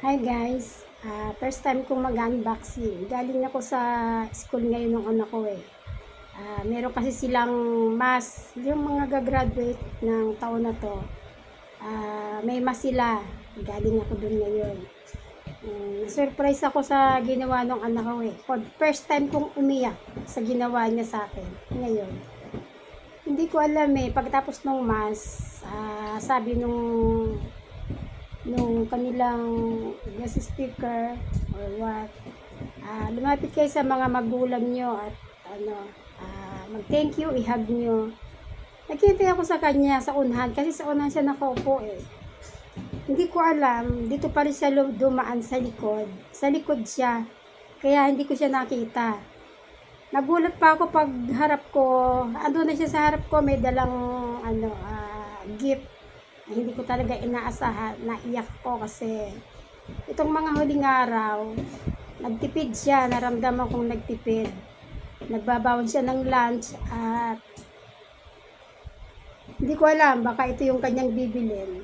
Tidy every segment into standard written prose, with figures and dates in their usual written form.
Hi guys, first time kong mag-unboxing. Galing ako sa school ngayon ng anak ko eh. Meron kasi silang mas, yung mga gagraduate ng taon na to. May mas sila. Galing ako dun ngayon. Surprise ako sa ginawa ng anak ko eh. First time kong umiyak sa ginawa niya sa akin. Ngayon. Hindi ko alam eh. Pagkatapos ng mas, sabi nung kanilang guest speaker or what, lumapit kayo sa mga magulang nyo at mag-thank you, i-hug nyo. Nakita ako sa kanya sa unahan kasi sa unahan siya nakaupo eh. Hindi ko alam, dito pa rin siya dumaan sa likod. Sa likod siya. Kaya hindi ko siya nakita. Nagulat pa ako pag harap ko. Ando na siya sa harap ko, may dalang gift. Hindi ko talaga inaasahan, naiyak ko kasi itong mga huling araw, nagtipid siya, naramdaman kong nagtipid. Nagbabawon siya ng lunch at hindi ko alam, baka ito yung kanyang bibilin.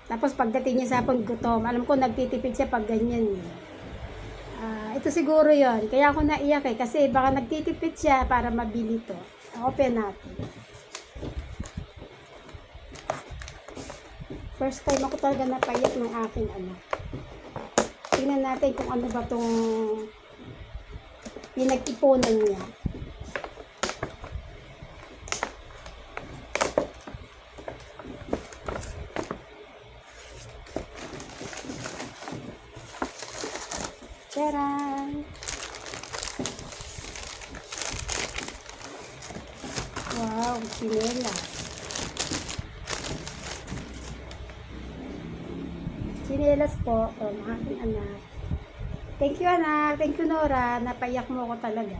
Tapos pagdating niya sa hapon, gutom. Alam ko nagtitipid siya pag ganyan. Ito siguro yon. Kaya ako naiyak eh, kasi baka nagtitipid siya para mabili to. Open natin. First time ako talaga napaiyak ng aking anak. Tingnan natin kung ano ba itong pinag-ipunan niya. Tcharan! Wow, sinela. Sinelas po from aking anak. Thank you anak, thank you Nora, napaiyak mo ako talaga.